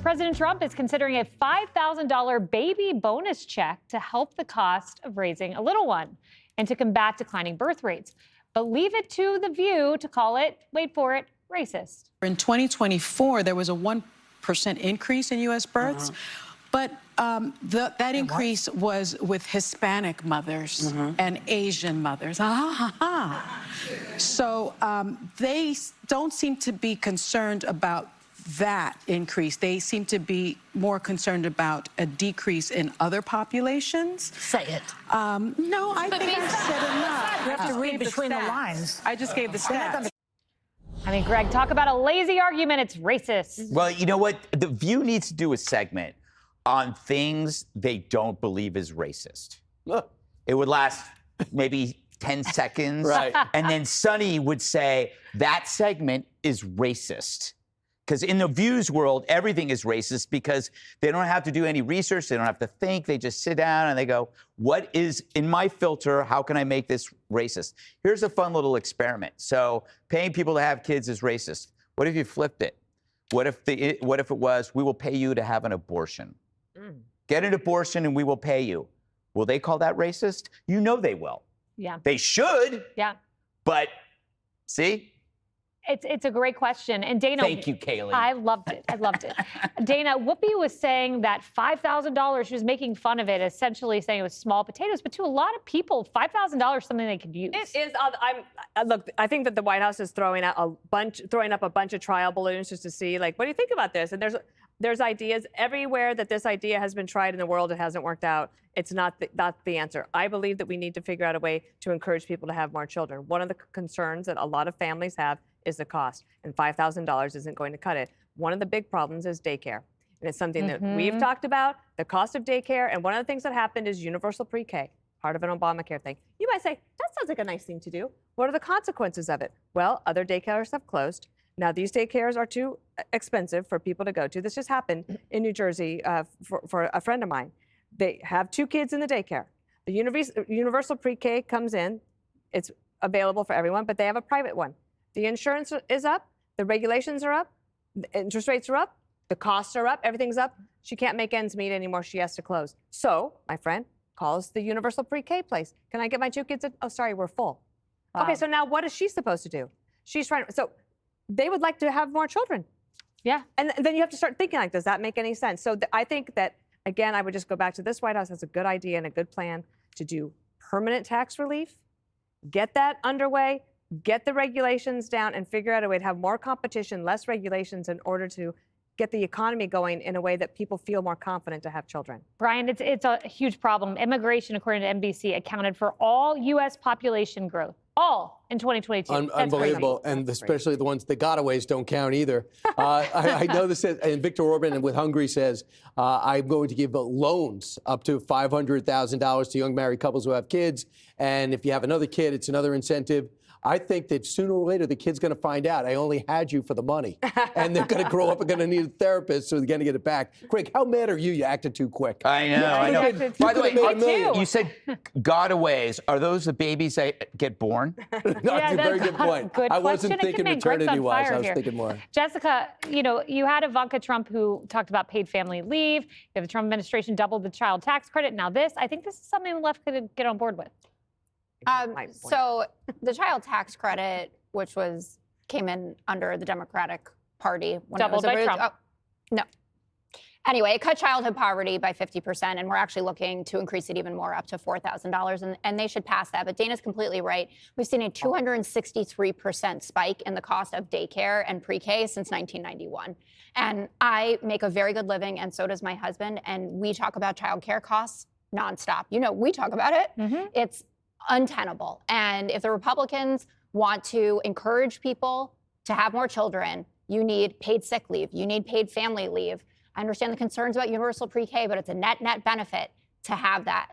President Trump is considering a $5,000 baby bonus check to help the cost of raising a little one and to combat declining birth rates. But leave it to The View to call it, wait for it, racist. In 2024, there was a 1% increase in U.S. births, but that increase was with Hispanic mothers and Asian mothers. So they don't seem to be concerned about that increase. They seem to be more concerned about a decrease in other populations. Say it. No, I think I said enough. You have to read between the lines. I just gave the stats. I mean, Greg, talk about a lazy argument. It's racist. Well, you know what? The View needs to do a segment on things they don't believe is racist. Look, it would last maybe 10 seconds. Right. And then Sonny would say, that segment is racist. Because in the View's world, everything is racist because they don't have to do any research. They don't have to think. They just sit down and they go, what is in my filter? How can I make this racist? Here's a fun little experiment. So paying people to have kids is racist. What if you flipped it? What if it was, we will pay you to have an abortion? Get an abortion and we will pay you. Will they call that racist? You know they will. Yeah. They should. Yeah. But see? It's a great question. And Dana. Thank you, Kaylee. I loved it. I loved it. Dana, Whoopi was saying that $5,000, she was making fun of it, essentially saying it was small potatoes. But to a lot of people, $5,000 is something they could use. It is. Look, I think that the White House is throwing up a bunch of trial balloons just to see, like, what do you think about this? And there's ideas everywhere that this idea has been tried in the world. It hasn't worked out. It's not the answer. I believe that we need to figure out a way to encourage people to have more children. One of the concerns that a lot of families have is the cost, and $5,000 isn't going to cut it. One of the big problems is daycare, and it's something that we've talked about, the cost of daycare, and one of the things that happened is universal pre-K, part of an Obamacare thing. You might say, that sounds like a nice thing to do. What are the consequences of it? Well, other daycares have closed. Now, these daycares are too expensive for people to go to. This just happened in New Jersey for a friend of mine. They have 2 kids in the daycare. The universal pre-K comes in. It's available for everyone, but they have a private one. The insurance is up, the regulations are up, the interest rates are up, the costs are up, everything's up. She can't make ends meet anymore, she has to close. So, my friend calls the universal pre-K place. Can I get my 2 kids in? Oh, sorry, we're full. Wow. Okay, so now what is she supposed to do? She's trying, so they would like to have more children. Yeah. And then you have to start thinking, like, does that make any sense? So I think that, again, I would just go back to this White House has a good idea and a good plan to do permanent tax relief, get that underway, get the regulations down, and figure out a way to have more competition, less regulations in order to get the economy going in a way that people feel more confident to have children. Brian, it's a huge problem. Immigration, according to NBC, accounted for all U.S. population growth, all in 2022. Unbelievable, and especially the ones, the gotaways don't count either. I know this, and Viktor Orban and with Hungary says, I'm going to give loans up to $500,000 to young married couples who have kids, and if you have another kid, it's another incentive. I think that sooner or later the kid's going to find out I only had you for the money, and they're going to grow up and going to need a therapist, so they're going to get it back. Greg, how mad are you? You acted too quick. I know. By the way, you said gotaways. Are those the babies that get born? No, that's a very good point. Good I wasn't thinking maternity-wise. I was thinking more. Jessica, you had Ivanka Trump who talked about paid family leave. The Trump administration doubled the child tax credit. Now this, I think this is something the left could get on board with. So the child tax credit, which came in under the Democratic Party. Doubled by Trump. No. Anyway, it cut childhood poverty by 50%, and we're actually looking to increase it even more, up to $4,000, and they should pass that. But Dana's completely right. We've seen a 263% spike in the cost of daycare and pre-K since 1991. And I make a very good living, and so does my husband, and we talk about childcare costs nonstop. We talk about it. It's untenable. And if the Republicans want to encourage people to have more children, you need paid sick leave, you need paid family leave. I understand the concerns about universal pre-K, but it's a net benefit to have that.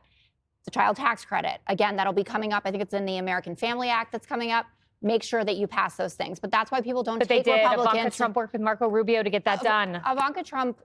The child tax credit, again, that'll be coming up. I think it's in the American Family Act that's coming up. Make sure that you pass those things. But that's why people don't take Republicans. Ivanka Trump worked with Marco Rubio to get that done. Ivanka Trump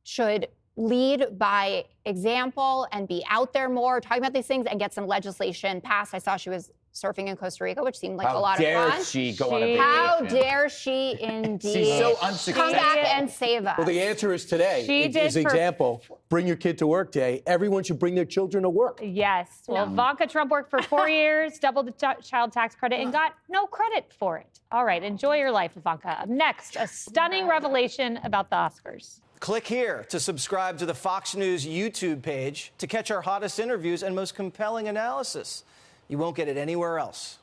should lead by example and be out there more, talking about these things and get some legislation passed. I saw she was surfing in Costa Rica, which seemed like a How lot of dare fun. she go on a vacation? How dare she indeed? She's so Come unsuccessful. back and save us. Well, the answer is today. She did As an for- example, bring your kid to work day. Everyone should bring their children to work. Yes. Well, Ivanka Trump worked for 4 years, doubled the child tax credit, and got no credit for it. All right, enjoy your life, Ivanka. Up next, a stunning revelation about the Oscars. Click here to subscribe to the Fox News YouTube page to catch our hottest interviews and most compelling analysis. You won't get it anywhere else.